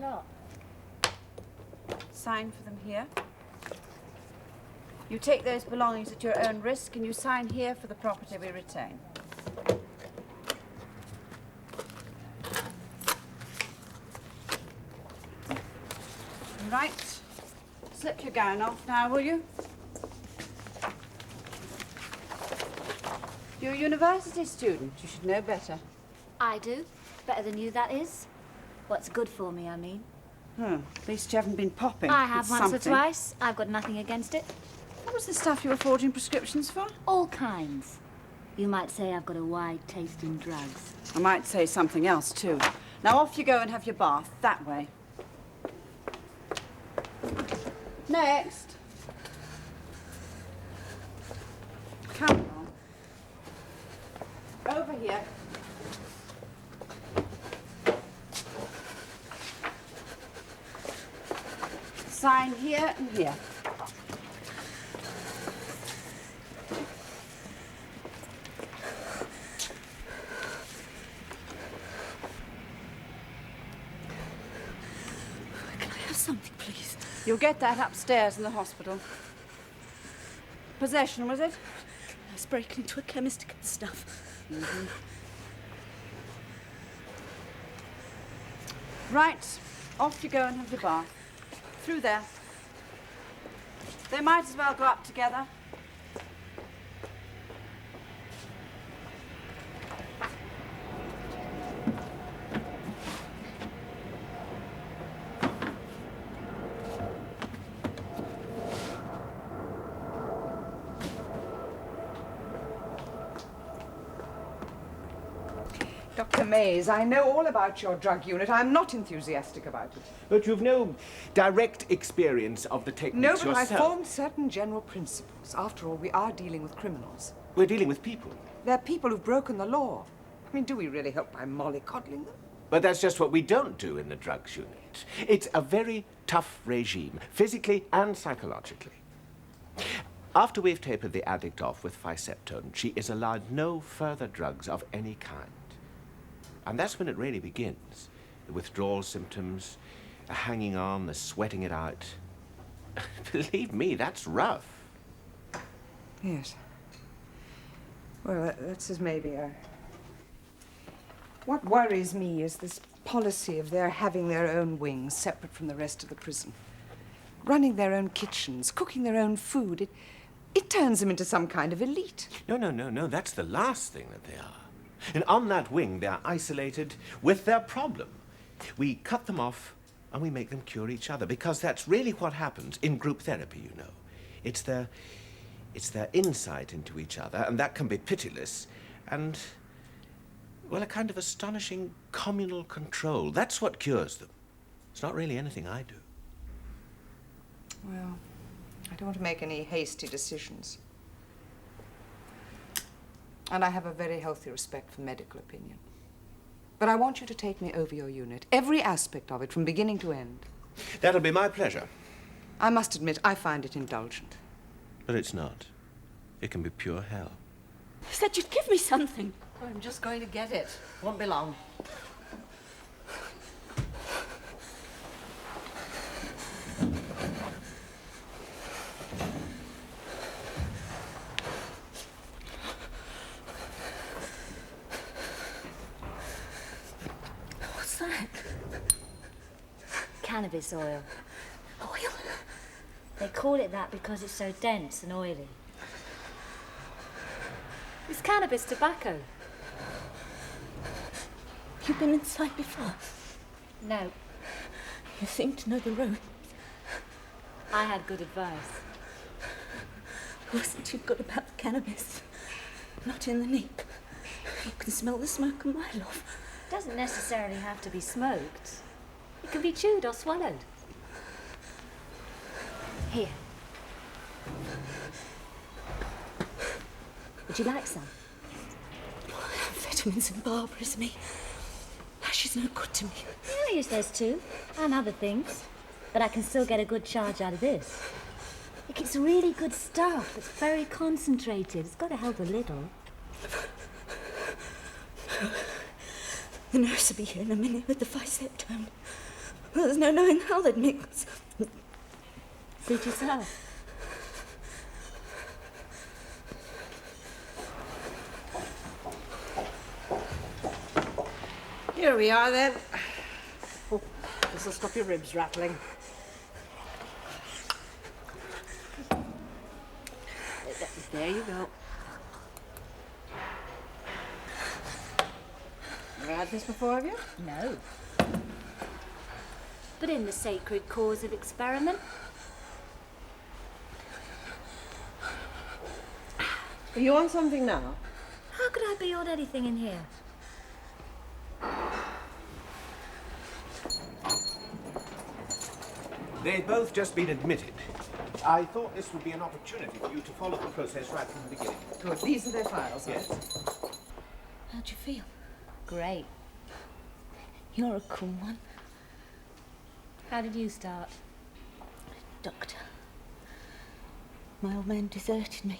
lot. Sign for them here. You take those belongings at your own risk, and you sign here for the property we retain. Right. Slip your gown off now, will you? You're a university student. You should know better. I do. Better than you, that is. What's good for me, I mean. At least you haven't been popping. I have It's once something. or twice. I've got nothing against it. What was the stuff you were forging prescriptions for? All kinds. You might say I've got a wide taste in drugs. I might say something else, too. Now off you go and have your bath. That way. Next. Come on. Over here. Sign here and here. Can I have something, please? You'll get that upstairs in the hospital. Possession, was it? I was breaking into a chemist to get the stuff. Right. Off you go and have your bath. Through there. They might as well go up together. Dr. Mays, I know all about your drug unit. I'm not enthusiastic about it. But you've no direct experience of the techniques No, but yourself. I formed certain general principles. After all, we are dealing with criminals. We're dealing with people. They're people who've broken the law. I mean, do we really help by mollycoddling them? But that's just what we don't do in the drugs unit. It's a very tough regime, physically and psychologically. After we've tapered the addict off with Ficeptone, she is allowed no further drugs of any kind. And that's when it really begins. The withdrawal symptoms, the hanging on, the sweating it out. Believe me, that's rough. Yes. Well, that's as maybe What worries me is this policy of their having their own wings separate from the rest of the prison. Running their own kitchens, cooking their own food. It turns them into some kind of elite. No. That's the last thing that they are. And on that wing, they're isolated with their problem. We cut them off and we make them cure each other, because that's really what happens in group therapy, you know. It's their insight into each other, and that can be pitiless, and, well, a kind of astonishing communal control. That's what cures them. It's not really anything I do. Well, I don't want to make any hasty decisions. And I have a very healthy respect for medical opinion. But I want you to take me over your unit, every aspect of it, from beginning to end. That'll be my pleasure. I must admit, I find it indulgent. But it's not. It can be pure hell. You said you'd give me something. I'm just going to get it. Won't be long. What's that? Cannabis oil. Oil? They call it that because it's so dense and oily. It's cannabis tobacco. You've been inside before? No. You seem to know the road. I had good advice. Wasn't too good about the cannabis. Not in the neep. You can smell the smoke a mile off. Doesn't necessarily have to be smoked. It can be chewed or swallowed. Here. Would you like some? Vitamins and barbarism. Me. She's no good to me. I use those too, and other things. But I can still get a good charge out of this. It's really good stuff. It's very concentrated. It's got to help a little. The nurse will be here in a minute with the Ficeptone. There's no knowing how they'd mix. Suit yourself. Here we are then. Oh, this'll stop your ribs rattling. There you go. Never had this before, have you? No. But in the sacred cause of experiment. Are you on something now? How could I be on anything in here? They've both just been admitted. I thought this would be an opportunity for you to follow the process right from the beginning. Good. These are their files. Yes. How'd you feel? Great. You're a cool one. How did you start? Doctor. My old man deserted me.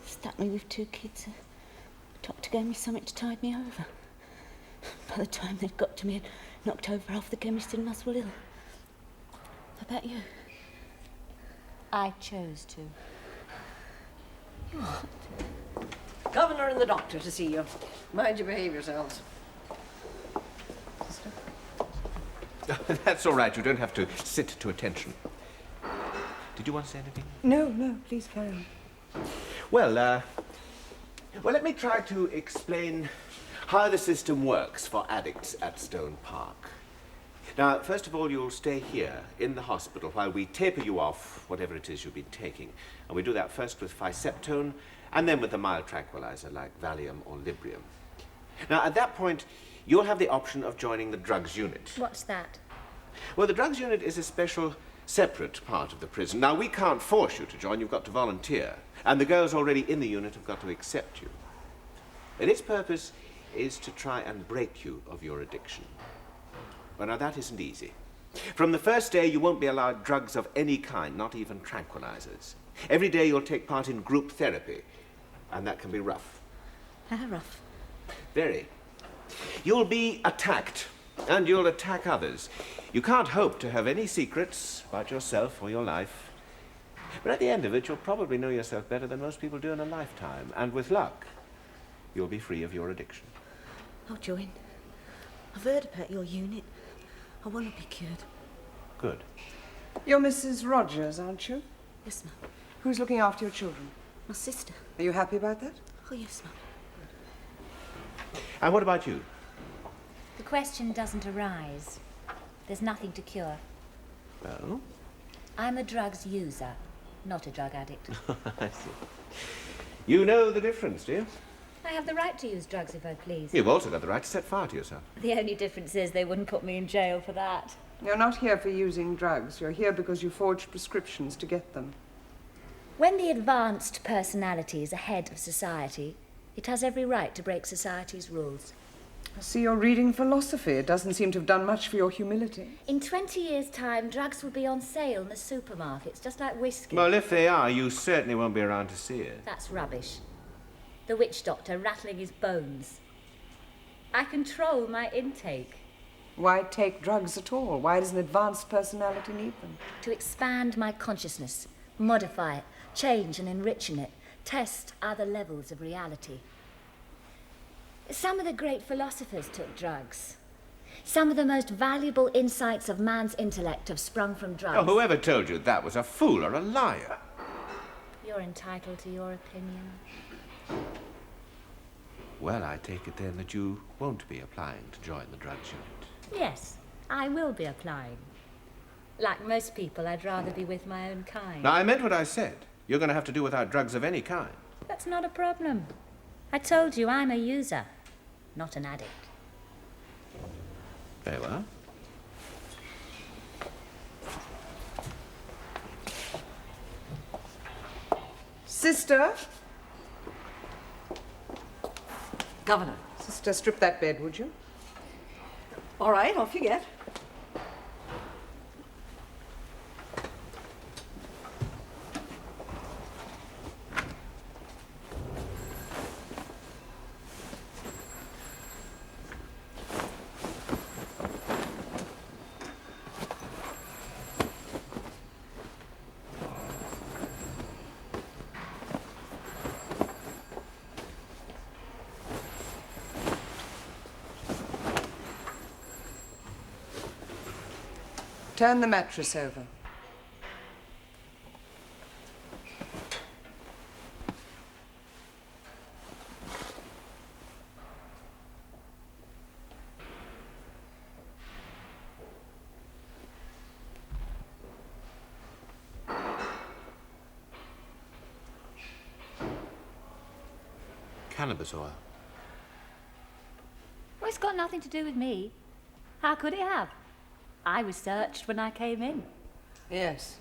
Stuck me with 2 kids. The doctor gave me something to tide me over. By the time they'd got to me, I'd knocked over half the chemist in us were ill. How about you? I chose to. Governor and the doctor to see you. Mind you behave yourselves. That's all right. You don't have to sit to attention. Did you want to say anything? No, no, please carry on. Well, let me try to explain how the system works for addicts at Stone Park. Now, first of all, you'll stay here in the hospital while we taper you off whatever it is you've been taking. And we do that first with Phiseptone and then with a mild tranquilizer like Valium or Librium. Now, at that point, you'll have the option of joining the drugs unit. What's that? Well, the drugs unit is a special, separate part of the prison. Now, we can't force you to join. You've got to volunteer. And the girls already in the unit have got to accept you. And its purpose is to try and break you of your addiction. Well, now, that isn't easy. From the first day, you won't be allowed drugs of any kind, not even tranquilizers. Every day, you'll take part in group therapy, and that can be rough. How rough? Very. You'll be attacked, and you'll attack others. You can't hope to have any secrets about yourself or your life. But at the end of it, you'll probably know yourself better than most people do in a lifetime. And with luck, you'll be free of your addiction. I'll join. I've heard about your unit. I want to be cured. Good. You're Mrs. Rogers, aren't you? Yes, ma'am. Who's looking after your children? My sister. Are you happy about that? Oh, yes, ma'am. And what about you? The question doesn't arise. There's nothing to cure. Well? I'm a drugs user, not a drug addict. I see. You know the difference, do you? I have the right to use drugs if I please. You've also got the right to set fire to yourself. The only difference is they wouldn't put me in jail for that. You're not here for using drugs. You're here because you forged prescriptions to get them. When the advanced personality is ahead of society, it has every right to break society's rules. I see you're reading philosophy. It doesn't seem to have done much for your humility. In 20 years' time, drugs will be on sale in the supermarkets, just like whiskey. Well, if they are, you certainly won't be around to see it. That's rubbish. The witch doctor rattling his bones. I control my intake. Why take drugs at all? Why does an advanced personality need them? To expand my consciousness, modify it, change and enrich in it, test other levels of reality. Some of the great philosophers took drugs. Some of the most valuable insights of man's intellect have sprung from drugs. Oh, whoever told you that was a fool or a liar? You're entitled to your opinion. Well, I take it then that you won't be applying to join the drugs unit. Yes, I will be applying. Like most people, I'd rather be with my own kind. Now, I meant what I said. You're going to have to do without drugs of any kind. That's not a problem. I told you I'm a user, not an addict. Very well. Sister? Governor. Sister, strip that bed, would you? All right, off you get. Turn the mattress over. Cannabis oil. Well, it's got nothing to do with me. How could it have? I was searched when I came in. Yes.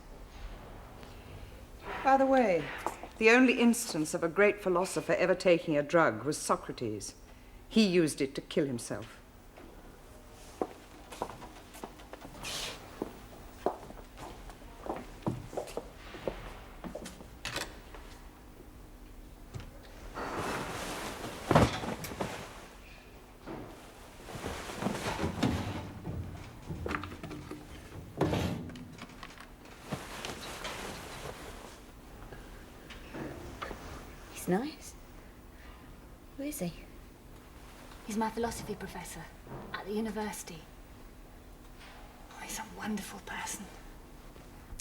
By the way, the only instance of a great philosopher ever taking a drug was Socrates. He used it to kill himself. He's nice. Who is he? He's my philosophy professor at the university. Oh, he's a wonderful person.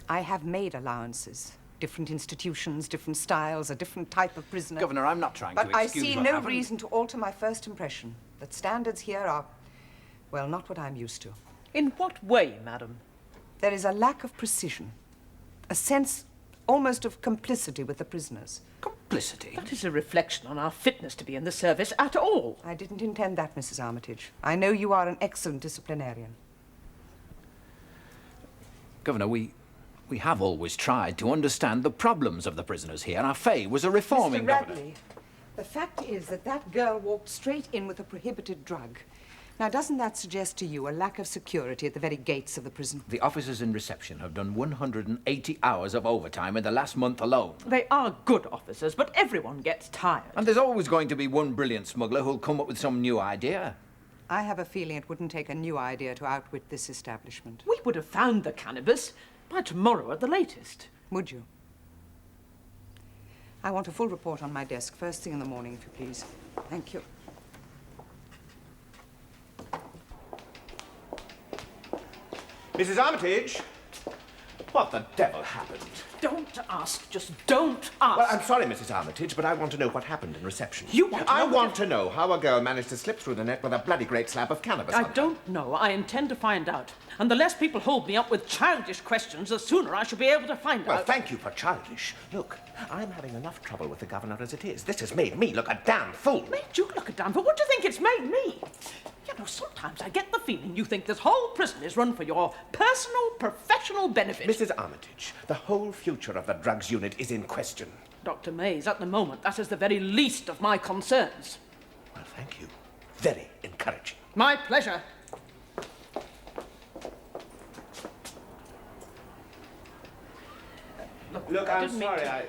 I have made allowances. Different institutions, different styles, a different type of prisoner. Governor, I'm not trying to But I excuse see what no happened. reason to alter my first impression that standards here are, well, not what I'm used to. In what way, madam? There is a lack of precision, a sense almost of complicity with the prisoners. Complicity? That is a reflection on our fitness to be in the service at all. I didn't intend that, Mrs. Armitage. I know you are an excellent disciplinarian. Governor, we have always tried to understand the problems of the prisoners here. Our Faye was a reforming Mr. governor. Radley, the fact is that that girl walked straight in with a prohibited drug. Now, doesn't that suggest to you a lack of security at the very gates of the prison? The officers in reception have done 180 hours of overtime in the last month alone. They are good officers, but everyone gets tired. And there's always going to be one brilliant smuggler who'll come up with some new idea. I have a feeling it wouldn't take a new idea to outwit this establishment. We would have found the cannabis by tomorrow at the latest. Would you? I want a full report on my desk, first thing in the morning, if you please. Thank you. Mrs. Armitage, what the devil happened? Don't ask, just don't ask. Well, I'm sorry, Mrs. Armitage, but I want to know what happened in reception. You want to know I what want to know how a girl managed to slip through the net with a bloody great slab of cannabis I on her. don't know. I intend to find out. And the less people hold me up with childish questions, the sooner I shall be able to find Well, out. thank you for childish. Look, I'm having enough trouble with the governor as it is. This has made me look a damn fool. Made you look a damn fool? What do you think it's made me? You know, sometimes I get the feeling you think this whole prison is run for your personal, professional benefit. Mrs. Armitage, the whole future of the drugs unit is in question. Dr. Mays, at the moment, that is the very least of my concerns. Well, thank you. Very encouraging. My pleasure. Look, I I'm didn't mean sorry, to-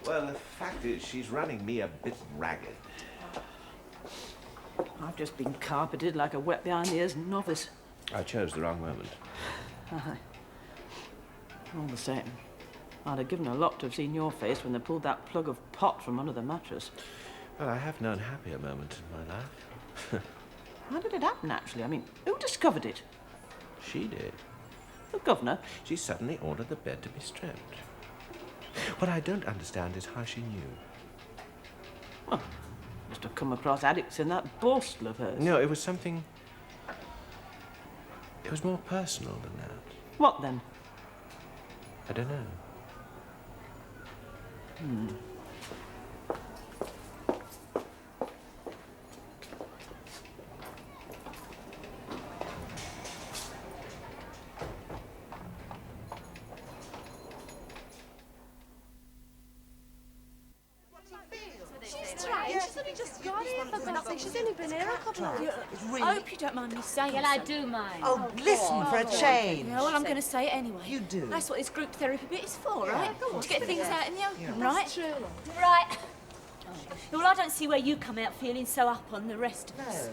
Well, the fact is, she's running me a bit ragged. I've just been carpeted like a wet behind the ears novice. I chose the wrong moment. Aye. All the same, I'd have given a lot to have seen your face when they pulled that plug of pot from under the mattress. Well, I have known happier moments in my life. How did it happen, actually? I mean, who discovered it? She did. The governor? She suddenly ordered the bed to be stripped. What I don't understand is how she knew. Well, must have come across addicts in that borstal of hers. No, it was something... It was more personal than that. What then? I don't know. She's strange. She's only just got here for nothing. She's only been here a couple of weeks. I hope you don't mind me saying Well, I do mind. Oh, listen for a change. Yeah, well, I'm going to say it anyway. You do. That's what this group therapy bit is for, right? To get things out in the open, right? True. Right. Well, I don't see where you come out feeling so up on the rest of us.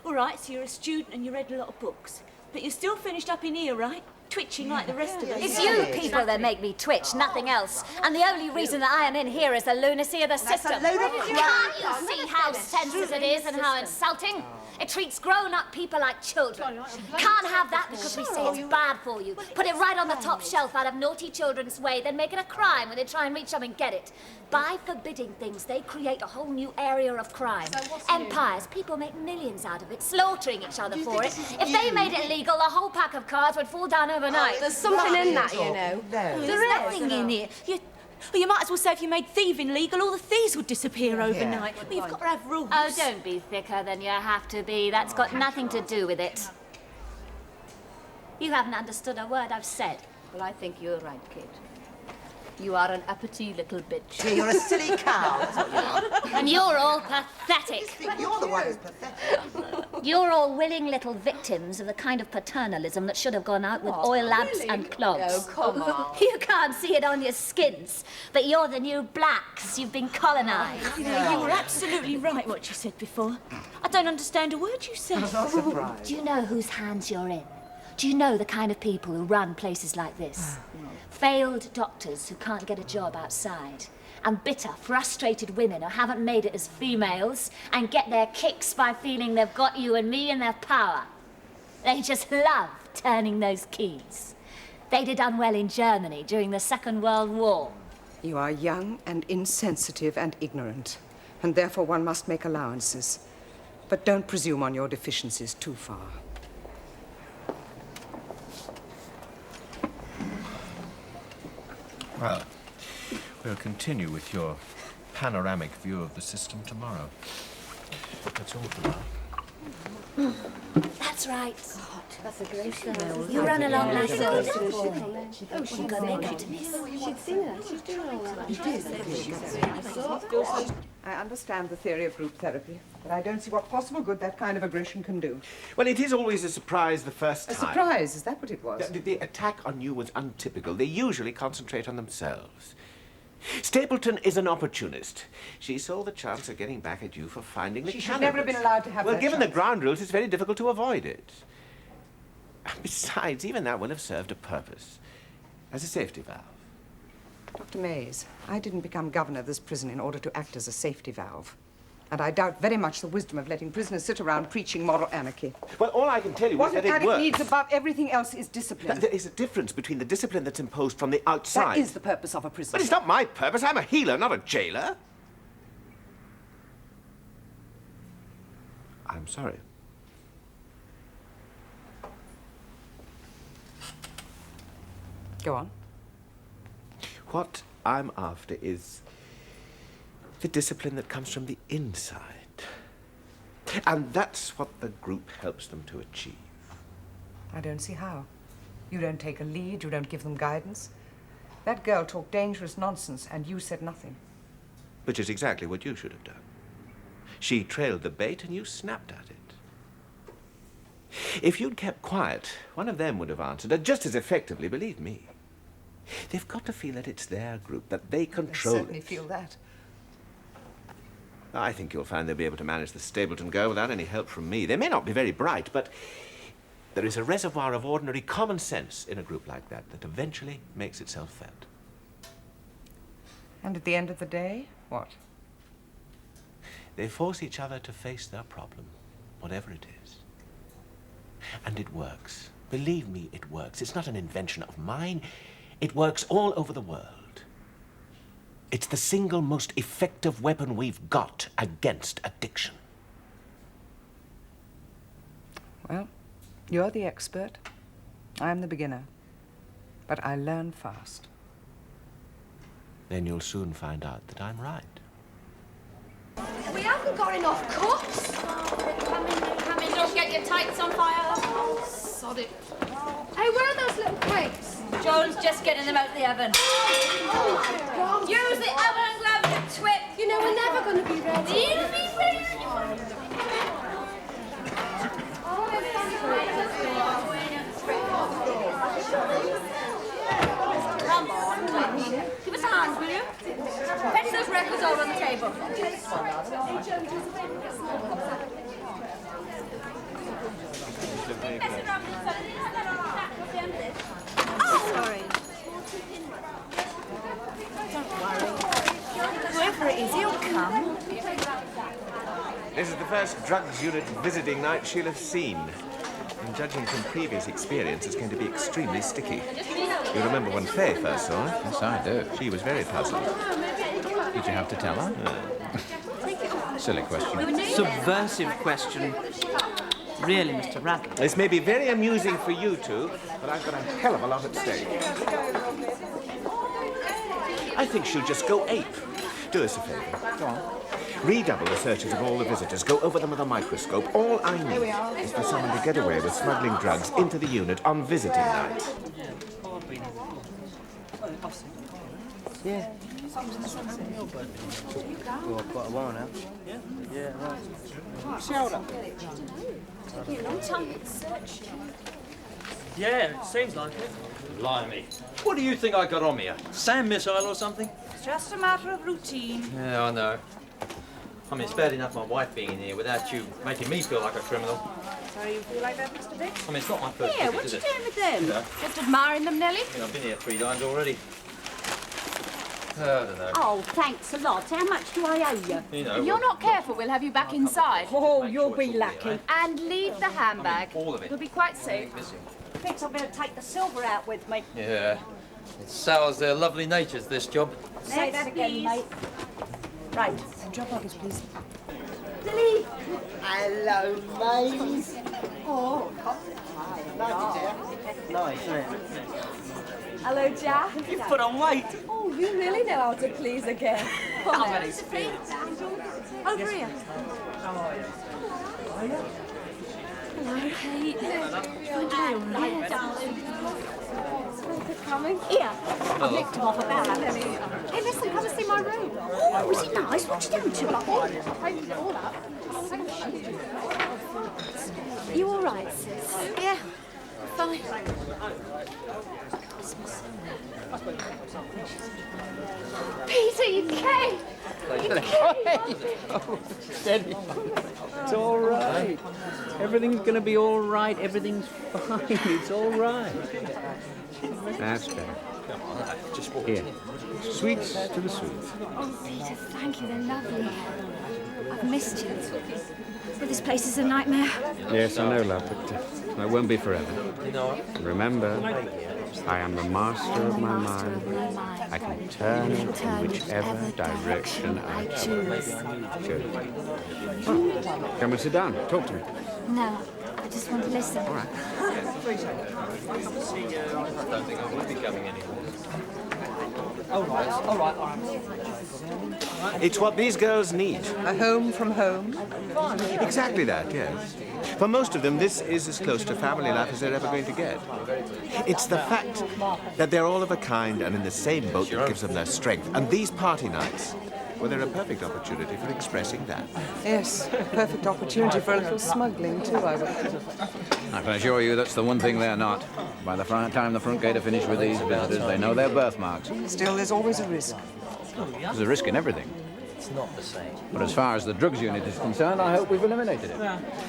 All right, so you're a student and you read a lot of books. But you're still finished up in here, right? Twitching like the rest of us. It's you people that make me twitch, nothing else. And the only reason that I am in here is the lunacy of the system. a load of crap. Can't you see how senseless it is and how insulting? It treats grown-up people like children. Can't have that because we say it's bad for you. Put it right on the top shelf out of naughty children's way, then make it a crime when they try and reach them and get it. By forbidding things, they create a whole new area of crime. Empires, people make millions out of it, slaughtering each other for it. If they made it illegal, the whole pack of cards would fall down overnight. There's something in that, you know. There's nothing in it. You might as well say if you made thieving legal, all the thieves would disappear overnight. But you've got to have rules. Oh, don't be thicker than you have to be. That's got nothing to do with it. You haven't understood a word I've said. Well, I think you're right, kid. You are an uppity little bitch. Yeah, you're a silly cow. That's what you are. And you're all pathetic. You're the one who's pathetic. You're all willing little victims of the kind of paternalism that should have gone out with oil lamps and clogs. Oh, come on. You can't see it on your skins, but you're the new blacks. You've been colonised. You know, you were absolutely right what you said before. I don't understand a word you said. I'm not surprised. Do you know whose hands you're in? Do you know the kind of people who run places like this? Failed doctors who can't get a job outside, and bitter, frustrated women who haven't made it as females and get their kicks by feeling they've got you and me in their power. They just love turning those keys. They'd have done well in Germany during the Second World War. You are young and insensitive and ignorant, and therefore one must make allowances. But don't presume on your deficiencies too far. Well, we'll continue with your panoramic view of the system tomorrow. That's all for now. That's right. That's a great smell. You run along like a little boy. Oh, she's got makeup to miss. She'd seen her. She's doing all that. I understand the theory of group therapy, but I don't see what possible good that kind of aggression can do. Well, it is always a surprise the first A time. surprise? Is that what it was? The attack on you was untypical. They usually concentrate on themselves. Stapleton is an opportunist. She saw the chance of getting back at you for finding the She cannabis. should never have been allowed to have Well, that given chance. the ground rules, it's very difficult to avoid it. Besides, even that will have served a purpose as a safety valve. Dr. Mays, I didn't become governor of this prison in order to act as a safety valve. And I doubt very much the wisdom of letting prisoners sit around preaching moral anarchy. Well, all I can tell you What is that an it addict works. needs above everything else is discipline. There is a difference between the discipline that's imposed from the outside. That is the purpose of a prison. But it's not my purpose. I'm a healer, not a jailer. I'm sorry. Go on. What I'm after is the discipline that comes from the inside. And that's what the group helps them to achieve. I don't see how. You don't take a lead, you don't give them guidance. That girl talked dangerous nonsense, and you said nothing. Which is exactly what you should have done. She trailed the bait, and you snapped at it. If you'd kept quiet, one of them would have answered, and just as effectively, believe me. They've got to feel that it's their group, that they control They certainly it. feel that. I think you'll find they'll be able to manage the Stapleton girl without any help from me. They may not be very bright, but there is a reservoir of ordinary common sense in a group like that that eventually makes itself felt. And at the end of the day, what? They force each other to face their problem, whatever it is. And it works. Believe me, it works. It's not an invention of mine. It works all over the world. It's the single most effective weapon we've got against addiction. Well, you're the expert. I'm the beginner. But I learn fast. Then you'll soon find out that I'm right. We haven't got enough cooks. Come in, don't get your tights on fire. Sod it. Hey, where are those little cakes? Joan's just getting them out of the oven. Use the oven glove to twit. You know, we're never going to be ready. You'll be ready. Come on, give us a hand, will you? Fetch those records over on the table. Sorry. Don't worry. Whoever it is, he'll come. This is the first drugs unit visiting night she'll have seen. And judging from previous experience, it's going to be extremely sticky. You remember when Faye first saw her? Yes, I do. She was very puzzled. Did you have to tell her? Silly question. Subversive question. Really, Mr. Radley. This may be very amusing for you two, but I've got a hell of a lot at stake. I think she'll just go ape. Do us a favour. Go on. Redouble the searches of all the visitors. Go over them with a microscope. All I need is for someone to get away with smuggling drugs into the unit on visiting night. Yeah. Well, quite a while now. Yeah? Yeah, right. What's the hold up? Taking a long time to search. Yeah, it seems like it. Blimey. What do you think I got on me? A SAM missile or something? It's just a matter of routine. Yeah, I know. I mean, it's bad enough my wife being in here without you making me feel like a criminal. Sorry you feel like that, Mr. Vick? I mean, it's not my first Yeah, visit, what is you it? doing with them? You know? Just admiring them, Nellie? Yeah, I've been here 3 times already. I don't know. Oh, thanks a lot. How much do I owe you? You know, If you're not careful, we'll have you back inside. Oh, you'll be lucky. And leave the handbag. all of it. It'll be quite safe. Missing. Thinks I better take the silver out with me. Yeah. It sours their lovely natures, this job. Say that again, mate. Right. Drop luggage, please. Lily! Hello, Maisie. Oh, lovely, dear. Nice, isn't it? Hello, Jack. You've put on weight. Oh, you really know how to please a girl. Oh, it's Over here. Hello, Kate. Coming? Here. I've licked him off a barrel. Hey, listen, come and see my room. Oh, was it nice? What you doing to it? All up. You all right, sis? Yeah, fine. Peter, you came! Steady. It's all right. Everything's going to be all right. Everything's fine. It's all right. That's better. Just walk Here. Sweets to the sweet. Oh, Peter, thank you. They're lovely. I've missed you. But this place is a nightmare. Yes, I know, love, but it won't be forever. You know what? Remember, I am the master of my mind. I can turn it in whichever direction I choose. Good. Well, come and sit down. Talk to me. No, I just want to listen. All right. I don't think I will be coming anymore. All right. It's what these girls need. A home from home? Exactly that, yes. For most of them, this is as close to family life as they're ever going to get. It's the fact that they're all of a kind and in the same boat that gives them their strength. And these party nights, well, they're a perfect opportunity for expressing that. Yes, perfect opportunity for a little smuggling, too, I would think. I can assure you that's the one thing they're not. By the time the front gate are finished with these visitors, they know their birthmarks. Still, there's always a risk. There's a risk in everything. It's not the same. But as far as the drugs unit is concerned, I hope we've eliminated it.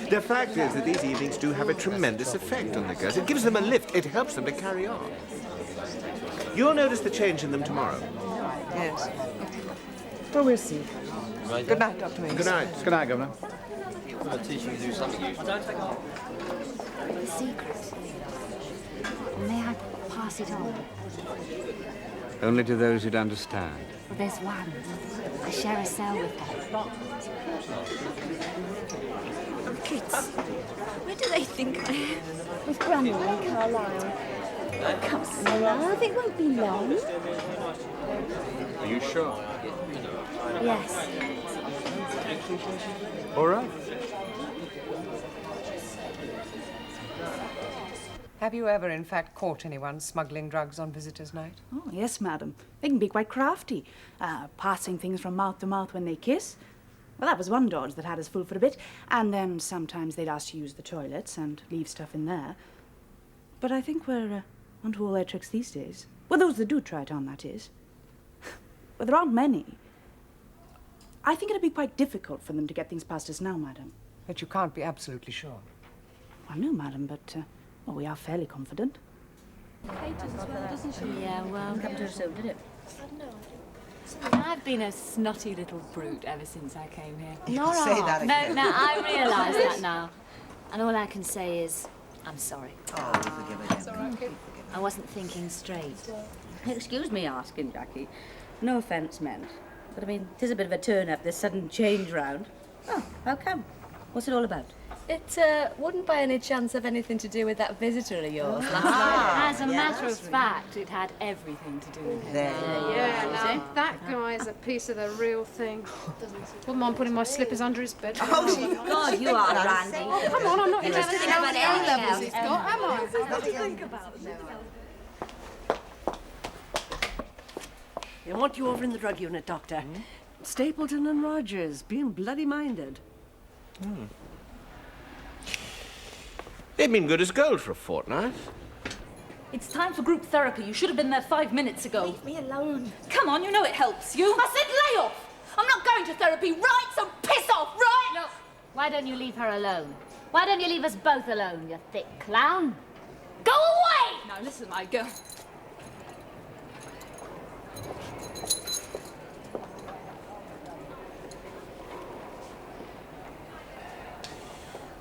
The fact is that these evenings do have a tremendous effect on the girls. It gives them a lift. It helps them to carry on. You'll notice the change in them tomorrow. Yes. Well, we'll see. Good night, Dr. Maisie. Good night. Good night, Governor. I'll teach you to do something useful. The secret. May I pass it on? Only to those who'd understand. Well, there's one. I share a cell with her. Kids, where do they think I am? With Grandma and Carlisle. Come on, love, it won't be long. Are you sure? Yes. All right. Have you ever, in fact, caught anyone smuggling drugs on visitors' night? Oh, yes, madam. They can be quite crafty, passing things from mouth to mouth when they kiss. Well, that was one dodge that had us full for a bit. And then sometimes they'd ask to use the toilets and leave stuff in there. But I think we're onto all their tricks these days. Well, those that do try it on, that is. Well, there aren't many. I think it'd be quite difficult for them to get things past us now, madam. But you can't be absolutely sure. I know, madam, but, well, we are fairly confident. Yeah, well, come to her soon, did it? I've been a snotty little brute ever since I came here. Not say that again. No, I realise that now. And all I can say is, I'm sorry. Oh, you forgive it. It's all right, kid. I wasn't thinking straight. Excuse me asking, Jackie. No offence meant. But I mean, it is a bit of a turn-up, this sudden change round. Oh, how come? What's it all about? It wouldn't by any chance have anything to do with that visitor of yours last night. As a matter of fact, it had everything to do with him. Yeah, now, that guy is a piece of the real thing. Wouldn't mind putting my slippers under his bed. Oh, God, you are, Randy. Oh, come on, I'm not interested in how many levels he's got, am I? What do you think about it? They want you over in the drug unit, Doctor. Stapleton and Rogers, being bloody minded. They've been good as gold for a fortnight. It's time for group therapy. You should have been there 5 minutes ago. Leave me alone. Come on, you know it helps you. I said lay off. I'm not going to therapy, right? So piss off, right? Look, why don't you leave her alone? Why don't you leave us both alone, you thick clown? Go away! Now listen, my girl.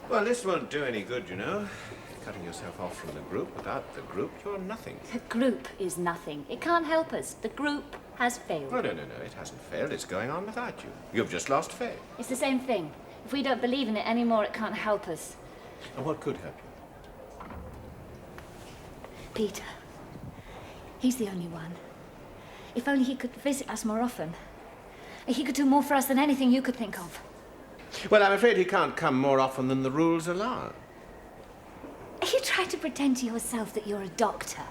Well, this won't do any good, you know. Cutting yourself off from the group. Without the group, you're nothing. The group is nothing. It can't help us. The group has failed. Oh, no, it hasn't failed. It's going on without you. You've just lost faith. It's the same thing. If we don't believe in it anymore, it can't help us. And what could help you? Peter. He's the only one. If only he could visit us more often. He could do more for us than anything you could think of. Well, I'm afraid he can't come more often than the rules allow. You try to pretend to yourself that you're a doctor.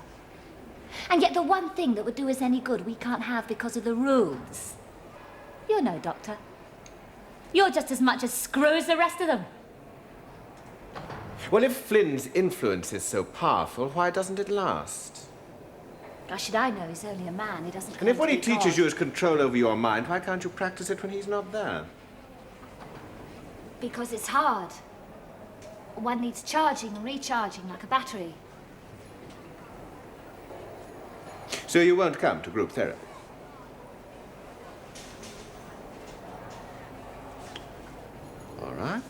And yet the one thing that would do us any good we can't have because of the rules. You're no doctor. You're just as much a screw as the rest of them. Well, if Flynn's influence is so powerful, why doesn't it last? How should I know? He's only a man. He doesn't. And if what he teaches you is control over your mind, why can't you practice it when he's not there? Because it's hard. One needs charging and recharging like a battery. So you won't come to group therapy? All right.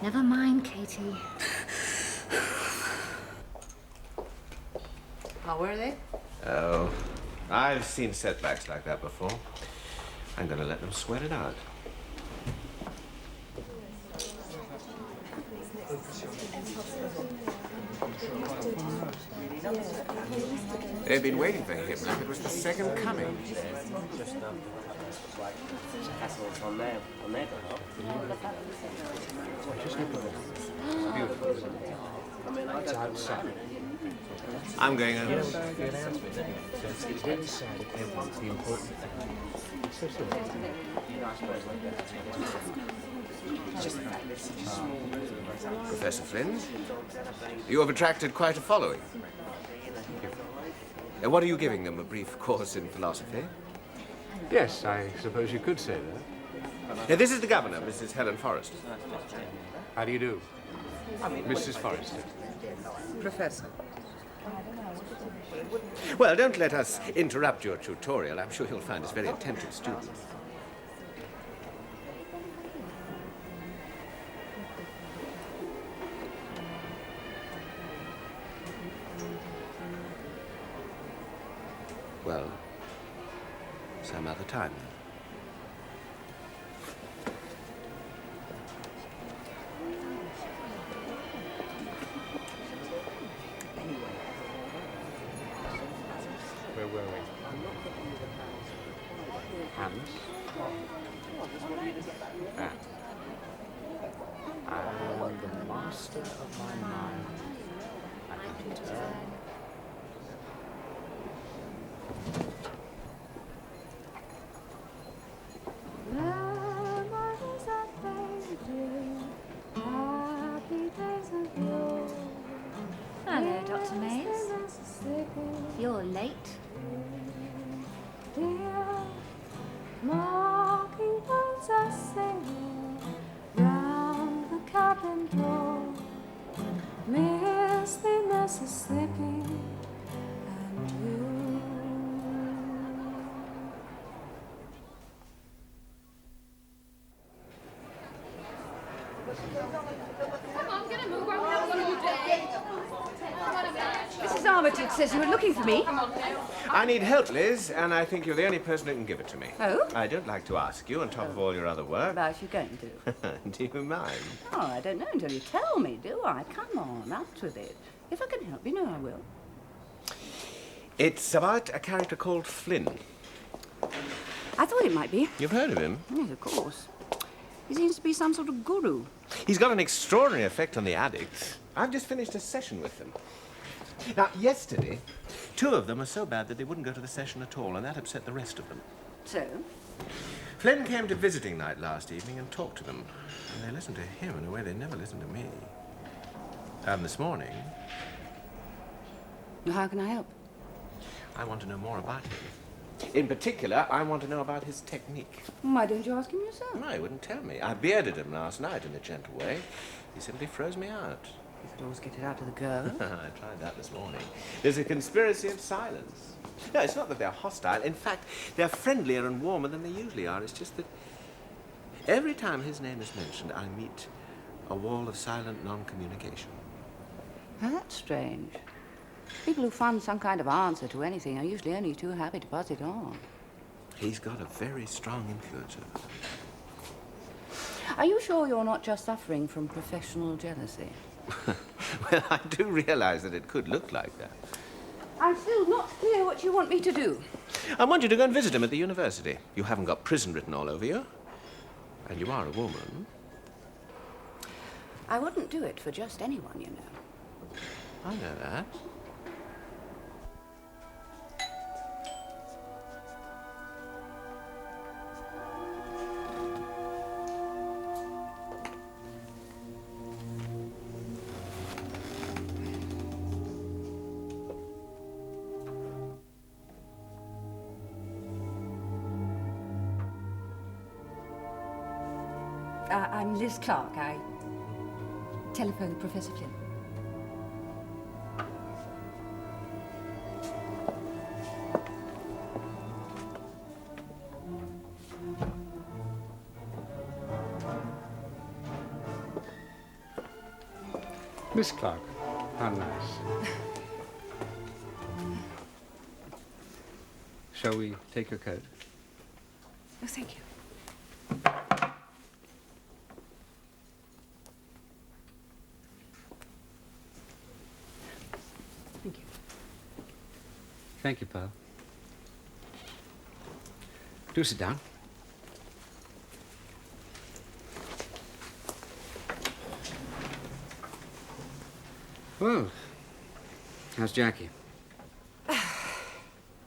Never mind, Katie. How were they? Oh, I've seen setbacks like that before. I'm going to let them sweat it out. They've been waiting for him like it was the second coming. It's outside. I'm going over. It's inside if they want the important Professor Flynn, you have attracted quite a following. What are you giving them, a brief course in philosophy? Yes, I suppose you could say that. This is the governor, Mrs. Helen Forrester. How do you do? Mrs. Forrester. Professor. Well, don't let us interrupt your tutorial. I'm sure you'll find us very attentive students. Well, some other time then. Where were we? Hands. And I am the master of my mind. I can turn. Hello, Dr. Mays. You're late. restlessness is sleeping, and you. Mrs. Armitage says you were looking for me. I need help, Liz, and I think you're the only person who can give it to me. Oh? I don't like to ask you on top of all your other work. About you going to? Do you mind? Oh, I don't know until you tell me, do I? Come on, up with it. If I can help, you know I will. It's about a character called Flynn. I thought it might be. You've heard of him? Yes, of course. He seems to be some sort of guru. He's got an extraordinary effect on the addicts. I've just finished a session with them. Now, yesterday, 2 of them were so bad that they wouldn't go to the session at all, and that upset the rest of them. So? Flynn came to visiting night last evening and talked to them. And they listened to him in a way they never listened to me. And this morning... Well, how can I help? I want to know more about him. In particular, I want to know about his technique. Why don't you ask him yourself? No, he wouldn't tell me. I bearded him last night in a gentle way. He simply froze me out. You could always get it out of the girl. I tried that this morning. There's a conspiracy of silence. No, it's not that they're hostile. In fact, they're friendlier and warmer than they usually are. It's just that every time his name is mentioned, I meet a wall of silent non-communication. Oh, that's strange. People who find some kind of answer to anything are usually only too happy to pass it on. He's got a very strong influence over them. Are you sure you're not just suffering from professional jealousy? Well, I do realize that it could look like that. I'm still not clear what you want me to do. I want you to go and visit him at the university. You haven't got prison written all over you. And you are a woman. I wouldn't do it for just anyone, you know. I know that. I'm Liz Clarke. I telephoned Professor Flynn. Miss Clarke, how nice. Shall we take your coat? Oh, thank you. Thank you. Thank you, Pearl. Do sit down. Well, how's Jackie?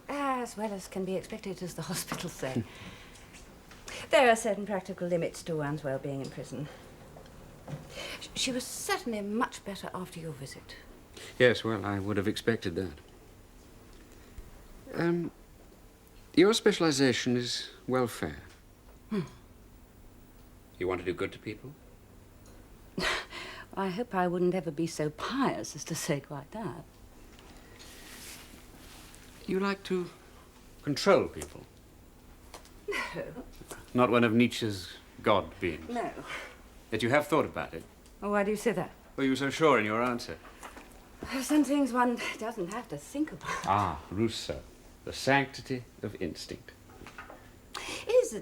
As well as can be expected, as the hospitals say. There are certain practical limits to one's well-being in prison. She was certainly much better after your visit. Yes, well, I would have expected that. Your specialization is welfare. You want to do good to people? I hope I wouldn't ever be so pious as to say quite that. You like to control people? No. Not one of Nietzsche's God beings? No. Yet you have thought about it? Oh, why do you say that? Were you so sure in your answer? Some things one doesn't have to think about. Ah, Rousseau. The sanctity of instinct. Is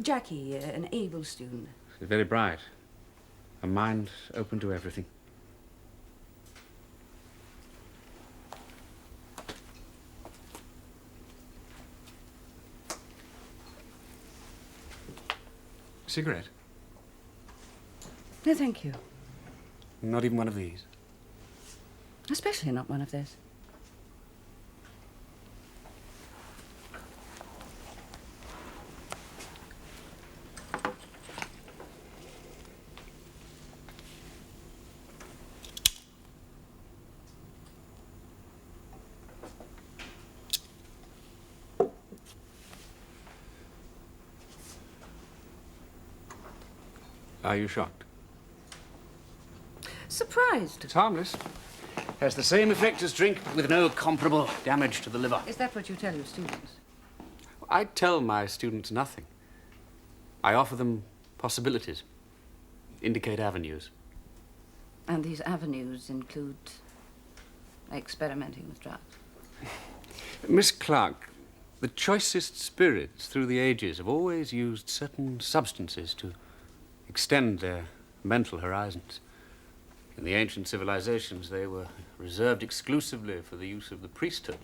Jackie an able student? She's very bright. A mind open to everything. Cigarette? No, thank you. Not even one of these? Especially not one of those. Are you shocked? surprised. It's harmless. Has the same effect as drink, but with no comparable damage to the liver. Is that what you tell your students? I tell my students nothing. I offer them possibilities, indicate avenues. And these avenues include experimenting with drugs? Miss Clarke, the choicest spirits through the ages have always used certain substances to extend their mental horizons. In the ancient civilizations, they were reserved exclusively for the use of the priesthood.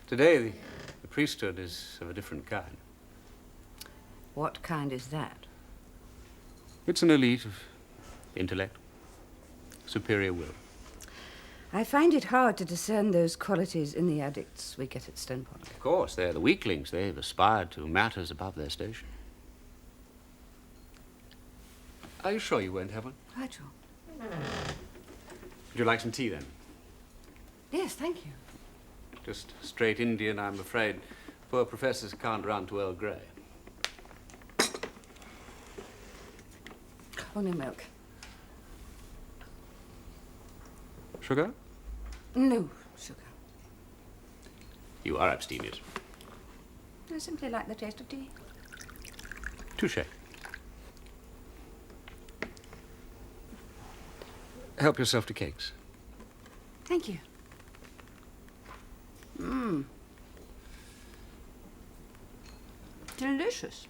Today, the priesthood is of a different kind. What kind is that? It's an elite of intellect, superior will. I find it hard to discern those qualities in the addicts we get at Stonepond. Of course, they're the weaklings. They've aspired to matters above their station. Are you sure you won't have one? Quite sure. Would you like some tea, then? Yes, thank you. Just straight Indian, I'm afraid. Poor professors can't run to Earl Grey. Oh, no milk. Sugar? No sugar. You are abstemious. I simply like the taste of tea. Touché. Help yourself to cakes. Thank you. Mmm. Delicious.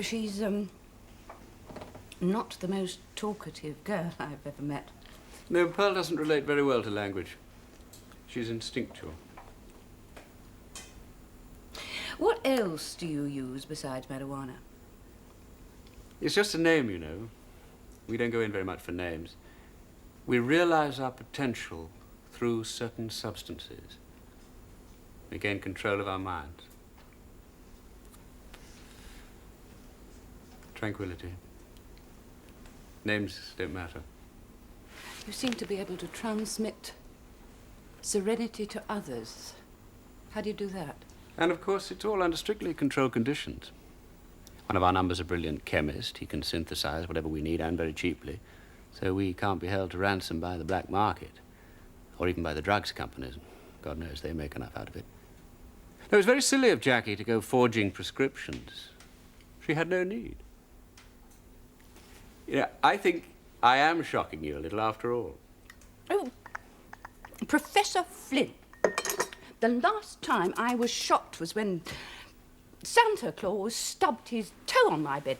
She's, not the most talkative girl I've ever met. No, Pearl doesn't relate very well to language. She's instinctual. What else do you use besides marijuana? It's just a name, you know. We don't go in very much for names. We realize our potential through certain substances. We gain control of our minds. Tranquility. Names don't matter. You seem to be able to transmit serenity to others. How do you do that? And of course, it's all under strictly controlled conditions. One of our number's a brilliant chemist. He can synthesize whatever we need, and very cheaply. So we can't be held to ransom by the black market, or even by the drugs companies. God knows they make enough out of it. It was very silly of Jackie to go forging prescriptions. She had no need. You know, I think I am shocking you a little after all. Oh, Professor Flynn. The last time I was shocked was when Santa Claus stubbed his toe on my bed.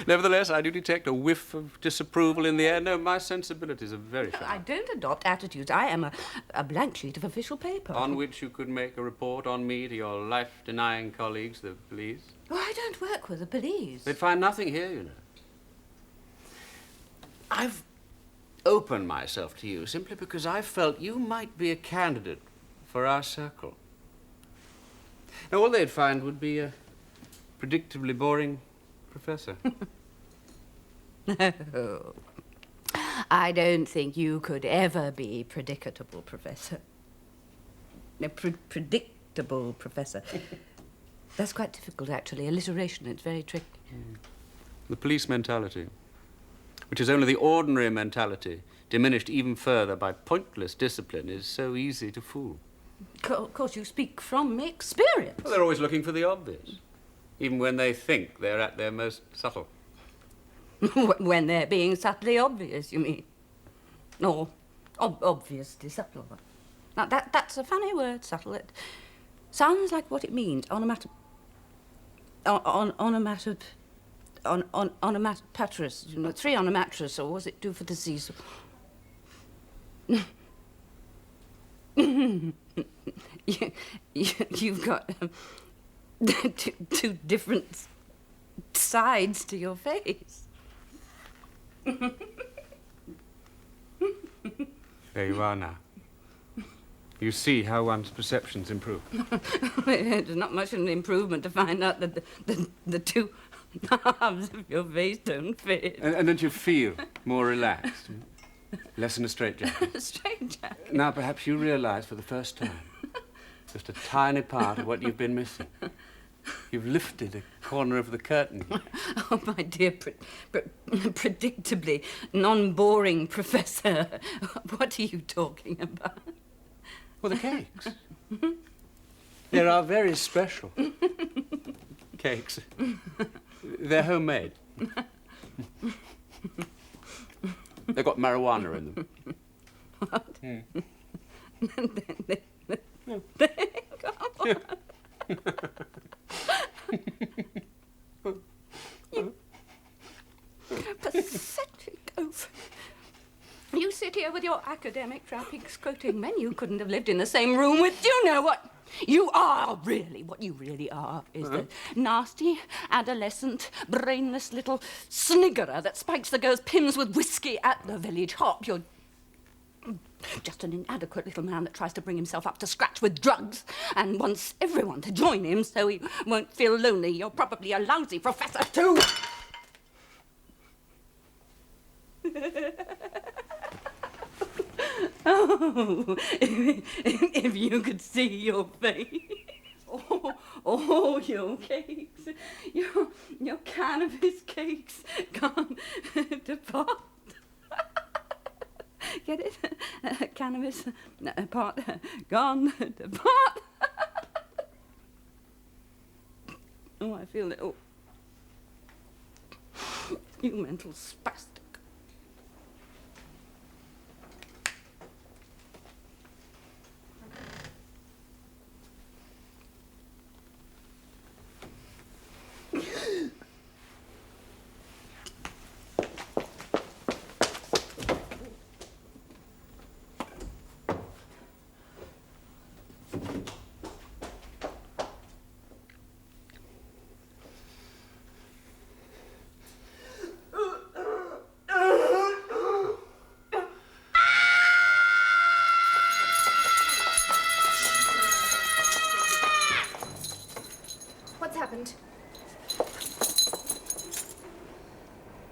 Nevertheless, I do detect a whiff of disapproval in the air. No, my sensibilities are very sharp. I don't adopt attitudes. I am a blank sheet of official paper. On which you could make a report on me to your life-denying colleagues, the police? Oh, I don't work with the police. They'd find nothing here, you know. I've opened myself to you simply because I felt you might be a candidate for our circle. Now, all they'd find would be a predictably boring professor. No. I don't think you could ever be predictable professor. No, predictable professor. That's quite difficult, actually. Alliteration, it's very tricky. The police mentality, which is only the ordinary mentality, diminished even further by pointless discipline, is so easy to fool. Of course, you speak from experience. Well, they're always looking for the obvious, even when they think they're at their most subtle. When they're being subtly obvious, you mean? Or obviously subtle. Now, that's a funny word, subtle. It sounds like what it means, onomatopoeia. Onomatopoeia, you know, 3 on a mattress, or was it 2 for the seas? You've got two different sides to your face. There you are now. You see how one's perceptions improve. It's not much of an improvement to find out that the two halves of your face don't fit. And don't you feel more relaxed? Less than a straitjacket. A straitjacket? Now, perhaps you realise for the first time just a tiny part of what you've been missing. You've lifted a corner of the curtain. Oh, my dear, predictably non-boring professor. What are you talking about? Well, the cakes. There are very special cakes. They're homemade. They've got marijuana in them. What? Mm. You pathetic oaf. You sit here with your academic trappings quoting men you couldn't have lived in the same room with. Do you know what you are really? What you really are is the nasty, adolescent, brainless little sniggerer that spikes the girls' pins with whiskey at the village hop. You're just an inadequate little man that tries to bring himself up to scratch with drugs and wants everyone to join him so he won't feel lonely. You're probably a lousy professor too. Oh, if you could see your face. Oh, your cakes. Your cannabis cakes gone to pot. Get it? Cannabis pot gone to pot. Oh, I feel it. Oh. You mental spastic.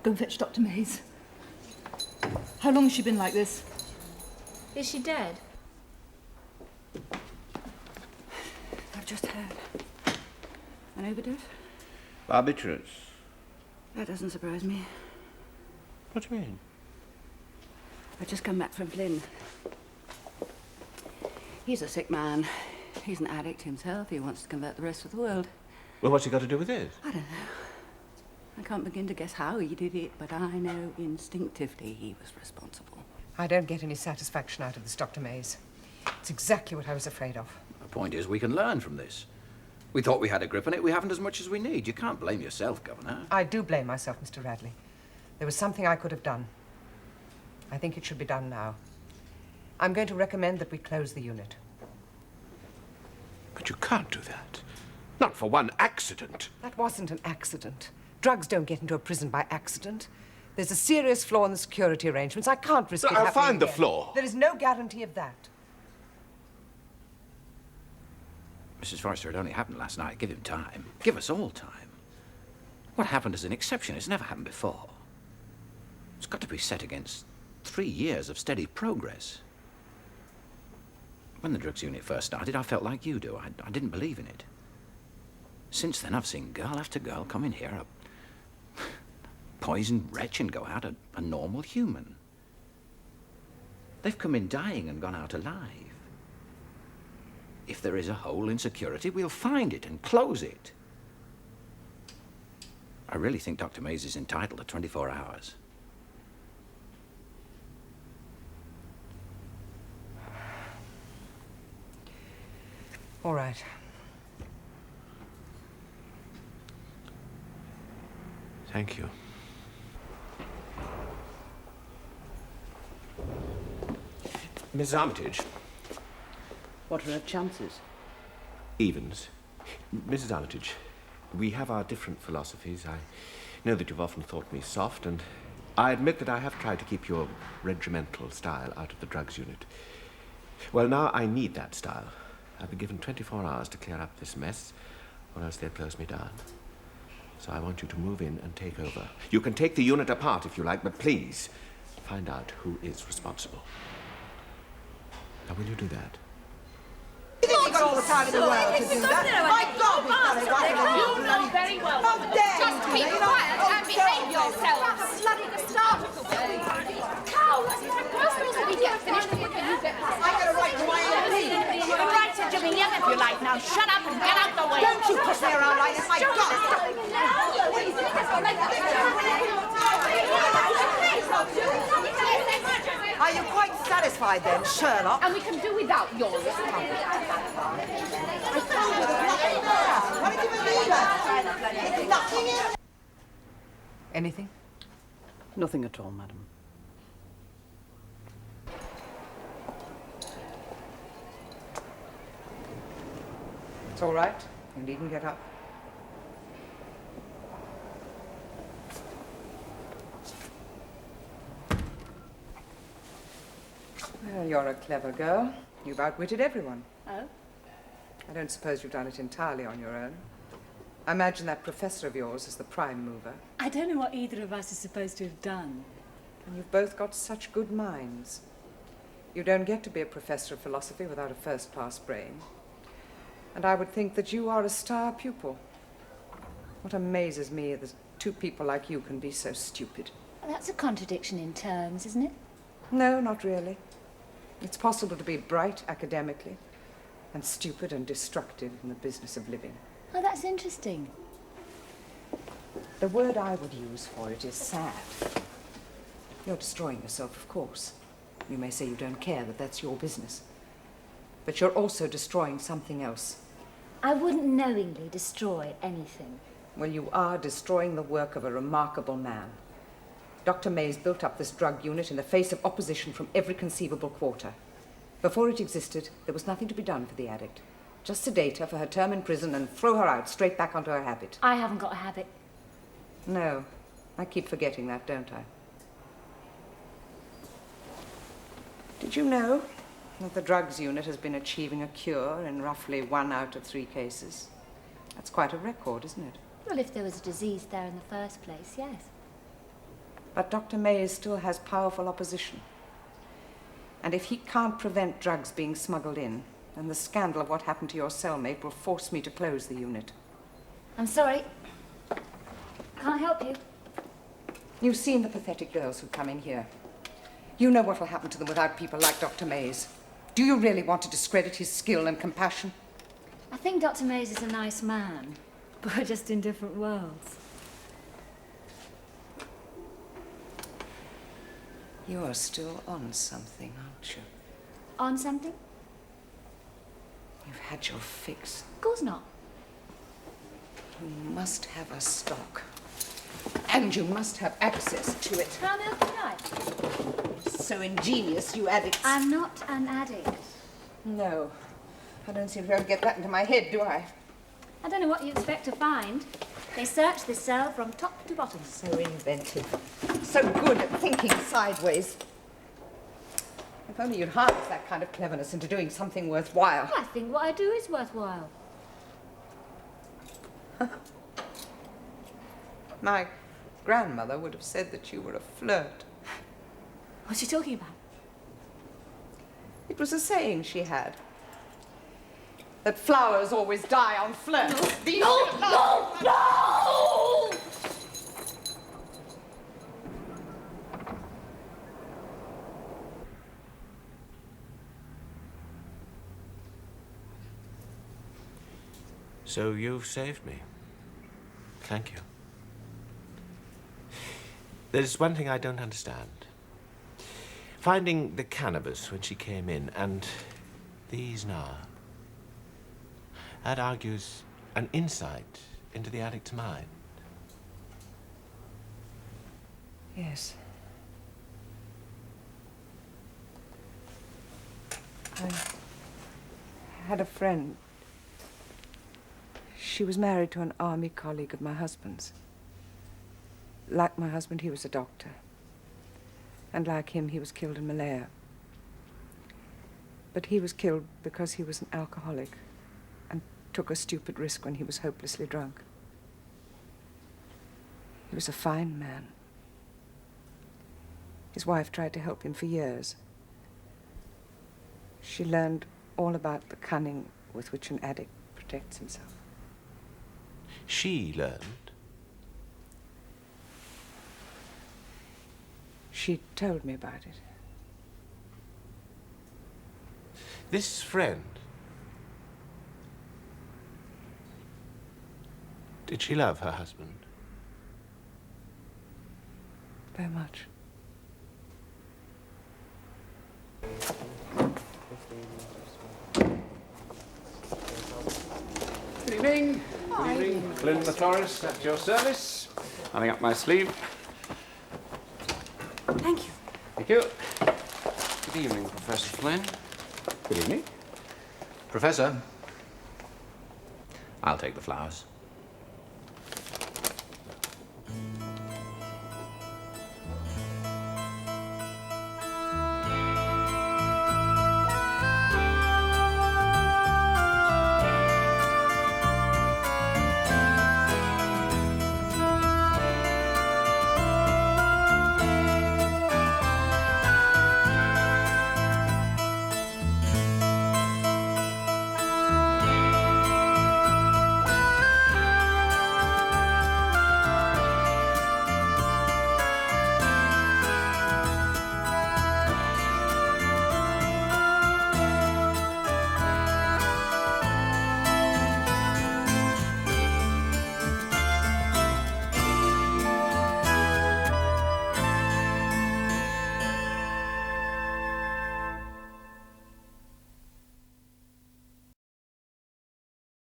Go and fetch Dr. Mays. How long has she been like this? Is she dead? I've just heard. An overdose? Barbiturates. That doesn't surprise me. What do you mean? I've just come back from Flynn. He's a sick man. He's an addict himself. He wants to convert the rest of the world. Well, what's he got to do with this? I don't know. I can't begin to guess how he did it, but I know instinctively he was responsible. I don't get any satisfaction out of this, Dr. Mays. It's exactly what I was afraid of. The point is, we can learn from this. We thought we had a grip on it. We haven't as much as we need. You can't blame yourself, Governor. I do blame myself, Mr. Radley. There was something I could have done. I think it should be done now. I'm going to recommend that we close the unit. But you can't do that. Not for one accident. That wasn't an accident. Drugs don't get into a prison by accident. There's a serious flaw in the security arrangements. I can't risk it happening I'll find the again. flaw. There is no guarantee of that. Mrs. Forrester, it only happened last night. Give him time. Give us all time. What happened is an exception. It's never happened before. It's got to be set against 3 years of steady progress. When the drugs unit first started, I felt like you do. I didn't believe in it. Since then, I've seen girl after girl come in here, a poisoned wretch, and go out a normal human. They've come in dying and gone out alive. If there is a hole in security, we'll find it and close it. I really think Dr. Mays is entitled to 24 hours. All right. Thank you. Mrs. Armitage. What are her chances? Evens. Mrs. Armitage, we have our different philosophies. I know that you've often thought me soft, and I admit that I have tried to keep your regimental style out of the drugs unit. Well, now I need that style. I've been given 24 hours to clear up this mess, or else they'll close me down. So I want you to move in and take over. You can take the unit apart if you like, but please, find out who is responsible. Now, will you do that? You think you've got all the time in the world to do that? My God, we've got it right now. You know very well. How dare Just you do keep that? quiet and behave yourselves. Bloody the start. Cow, that's my personal so we get finished quicker you get past. I got a right to my own opinion. You can write to Jimmy Young if you like. Now shut up and get out the way. Don't you push me around like that, my God! Are you quite satisfied then, Sherlock? And we can do without your Anything? Nothing at all, madam. It's all right. You needn't get up. Well, you're a clever girl. You've outwitted everyone. Oh? I don't suppose you've done it entirely on your own. I imagine that professor of yours is the prime mover. I don't know what either of us is supposed to have done. And you've both got such good minds. You don't get to be a professor of philosophy without a first-class brain. And I would think that you are a star pupil. What amazes me is that two people like you can be so stupid. Well, that's a contradiction in terms, isn't it? No, not really. It's possible to be bright academically and stupid and destructive in the business of living. Oh, that's interesting. The word I would use for it is sad. You're destroying yourself, of course. You may say you don't care, that that's your business. But you're also destroying something else. I wouldn't knowingly destroy anything. Well, you are destroying the work of a remarkable man. Dr. May's built up this drug unit in the face of opposition from every conceivable quarter. Before it existed, there was nothing to be done for the addict. Just sedate her for her term in prison and throw her out straight back onto her habit. I haven't got a habit. No, I keep forgetting that, don't I? Did you know that the drugs unit has been achieving a cure in roughly 1 out of 3 cases? That's quite a record, isn't it? Well, if there was a disease there in the first place, yes. But Dr. May still has powerful opposition. And if he can't prevent drugs being smuggled in, then the scandal of what happened to your cellmate will force me to close the unit. I'm sorry. Can't help you. You've seen the pathetic girls who come in here. You know what will happen to them without people like Dr. May's. Do you really want to discredit his skill and compassion? I think Dr. Mays is a nice man, but we're just in different worlds. You are still on something, aren't you? On something? You've had your fix. Of course not. You must have a stock. And you must have access to it. How milk and ice? So ingenious, you addicts. I'm not an addict. No. I don't seem to be able to get that into my head, do I? I don't know what you expect to find. They searched this cell from top to bottom. So inventive. So good at thinking sideways. If only you'd harness that kind of cleverness into doing something worthwhile. Well, I think what I do is worthwhile. My grandmother would have said that you were a flirt. What's she talking about? It was a saying she had. That flowers always die on flirts. No! So you've saved me. Thank you. There's one thing I don't understand. Finding the cannabis when she came in, and these now. That argues an insight into the addict's mind. Yes. I had a friend. She was married to an army colleague of my husband's. Like my husband, he was a doctor. And like him, he was killed in Malaya. But he was killed because he was an alcoholic and took a stupid risk when he was hopelessly drunk. He was a fine man. His wife tried to help him for years. She learned all about the cunning with which an addict protects himself. She learned? She told me about it. This friend, did she love her husband? Very much. Good evening. Good evening. Flynn the florist at your service. Nothing up my sleeve. Thank you. Thank you. Good evening, Professor Flynn. Good evening. Professor, I'll take the flowers.